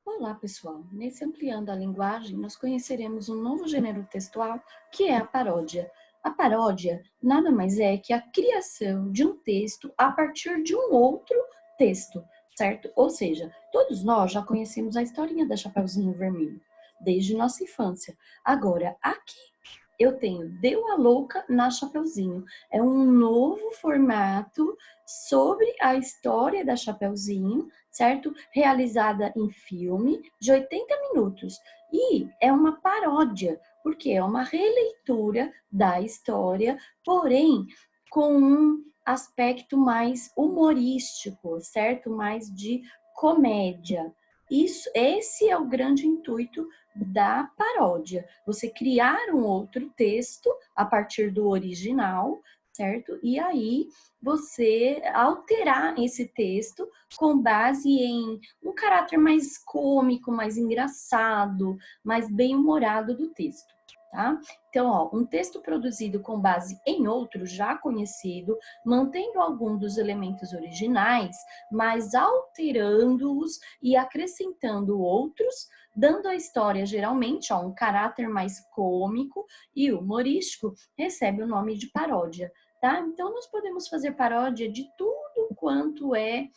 Olá, pessoal! Nesse Ampliando a Linguagem, nós conheceremos um novo gênero textual, que é a paródia. A paródia nada mais é que a criação de um texto a partir de um outro texto, certo? Ou seja, todos nós já conhecemos a historinha da Chapeuzinho Vermelho, desde nossa infância. Agora, aqui eu tenho Deu a Louca na Chapeuzinho. É um novo formato sobre a história da Chapeuzinho, certo? Realizada em filme de 80 minutos. E é uma paródia, porque é uma releitura da história, porém com um aspecto mais humorístico, certo? Mais de comédia. Esse é o grande intuito da paródia. Você criar um outro texto a partir do original, certo? E aí você alterar esse texto com base em um caráter mais cômico, mais engraçado, mais bem-humorado do texto, tá? Então, ó, um texto produzido com base em outro já conhecido, mantendo algum dos elementos originais, mas alterando-os e acrescentando outros, dando à história geralmente um caráter mais cômico e humorístico, recebe o nome de paródia, tá? Então, nós podemos fazer paródia de tudo quanto é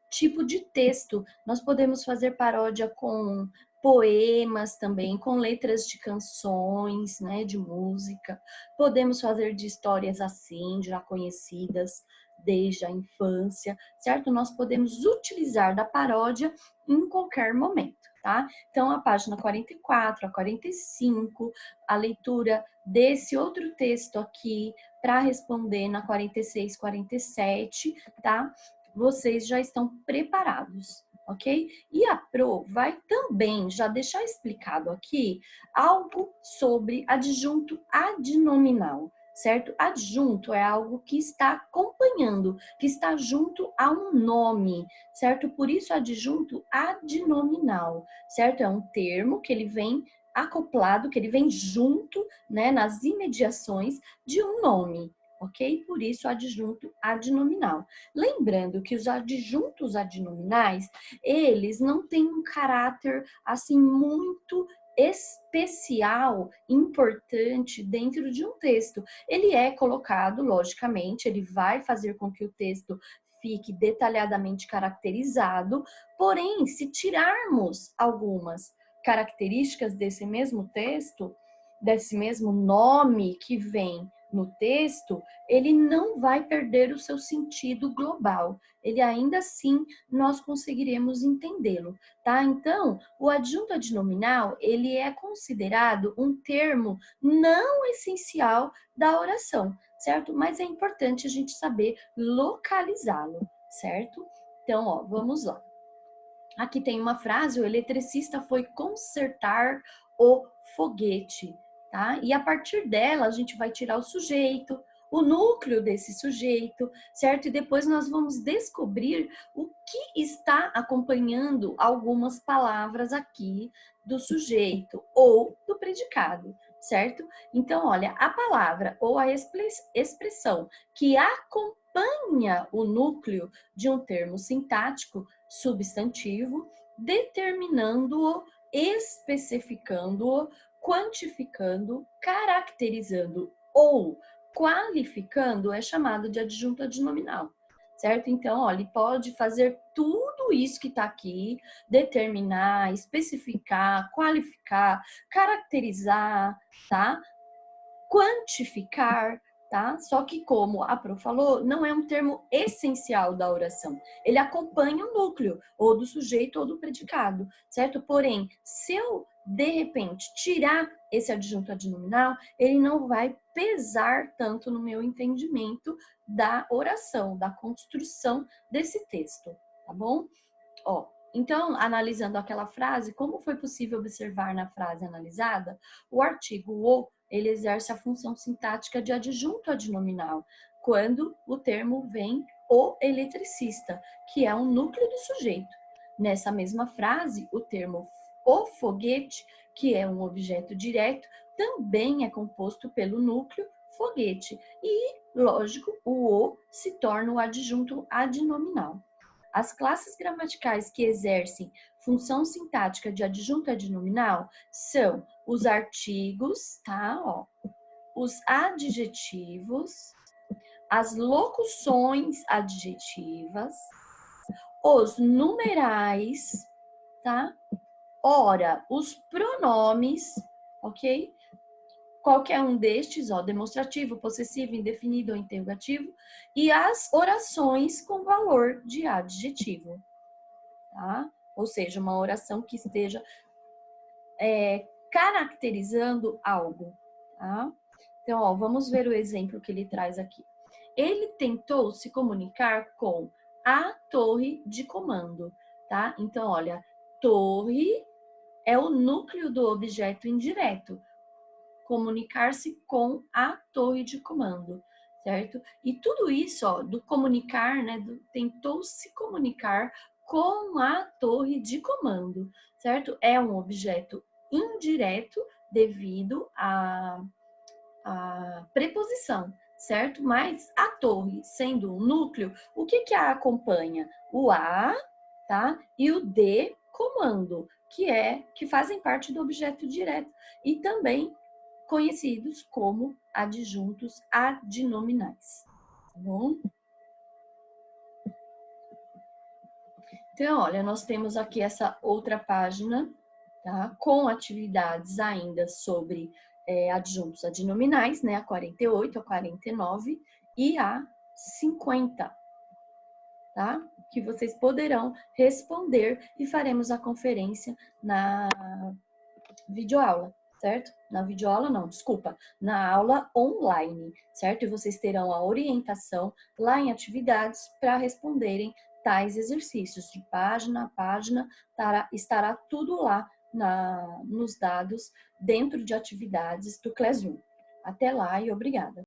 tipo de texto. Nós podemos fazer paródia com poemas também, com letras de canções, né, de música. Podemos fazer de histórias assim, já conhecidas desde a infância, certo? Nós podemos utilizar da paródia em qualquer momento, tá? Então, a página 44, a 45, a leitura desse outro texto aqui para responder na 46, 47, tá? Vocês já estão preparados, ok? E a Pro vai também já deixar explicado aqui algo sobre adjunto adnominal, certo? Adjunto é algo que está acompanhando, que está junto a um nome, certo? Por isso adjunto adnominal, certo? É um termo que ele vem acoplado, que ele vem junto, né, nas imediações de um nome, ok? Por isso adjunto adnominal. Lembrando que os adjuntos adnominais, eles não têm um caráter assim muito especial, importante dentro de um texto. Ele é colocado, logicamente, ele vai fazer com que o texto fique detalhadamente caracterizado, porém, se tirarmos algumas características desse mesmo texto, desse mesmo nome que vem no texto, ele não vai perder o seu sentido global. Ele ainda assim nós conseguiremos entendê-lo, tá? Então, o adjunto adnominal, ele é considerado um termo não essencial da oração, certo? Mas é importante a gente saber localizá-lo, certo? Então, ó, vamos lá. Aqui tem uma frase: o eletricista foi consertar o foguete, tá? E a partir dela a gente vai tirar o sujeito, o núcleo desse sujeito, certo? E depois nós vamos descobrir o que está acompanhando algumas palavras aqui do sujeito ou do predicado, certo? Então, olha, a palavra ou a expressão que acompanha o núcleo de um termo sintático substantivo, determinando-o, especificando-o, quantificando, caracterizando ou qualificando é chamado de adjunto adnominal, certo? Então, ó, ele pode fazer tudo isso que está aqui, determinar, especificar, qualificar, caracterizar, tá? Quantificar, tá? Só que, como a Pro falou, não é um termo essencial da oração. Ele acompanha o núcleo, ou do sujeito ou do predicado, certo? Porém, se eu, de repente, tirar esse adjunto adnominal, ele não vai pesar tanto no meu entendimento da oração, da construção desse texto, tá bom? Ó, então, analisando aquela frase, como foi possível observar na frase analisada, o artigo o, ele exerce a função sintática de adjunto adnominal, quando o termo vem o eletricista, que é o núcleo do sujeito. Nessa mesma frase, o termo o foguete, que é um objeto direto, também é composto pelo núcleo foguete. E, lógico, o se torna o adjunto adnominal. As classes gramaticais que exercem função sintática de adjunto adnominal são os artigos, tá? Ó, os adjetivos, as locuções adjetivas, os numerais, tá? Ora, os pronomes, ok? Qualquer um destes, ó, demonstrativo, possessivo, indefinido ou interrogativo, e as orações com valor de adjetivo, tá? Ou seja, uma oração que esteja caracterizando algo, tá? Então, ó, vamos ver o exemplo que ele traz aqui. Ele tentou se comunicar com a torre de comando, tá? Então, olha, torre é o núcleo do objeto indireto. Comunicar-se com a torre de comando, certo? E tudo isso, ó, do comunicar, né? Tentou se comunicar com a torre de comando, certo? É um objeto indireto devido à preposição, certo? Mas a torre, sendo o núcleo, o que a acompanha? O a, tá? E o de comando, que fazem parte do objeto direto e também conhecidos como adjuntos adnominais, tá bom? Então, olha, nós temos aqui essa outra página, tá? Com atividades ainda sobre adjuntos adnominais, né? A 48, a 49 e a 50, tá? Que vocês poderão responder e faremos a conferência na videoaula, certo? Na videoaula não, desculpa, na aula online, certo? E vocês terão a orientação lá em atividades para responderem tais exercícios de página a página, estará tudo lá nos dados dentro de atividades do Classroom. Até lá e obrigada.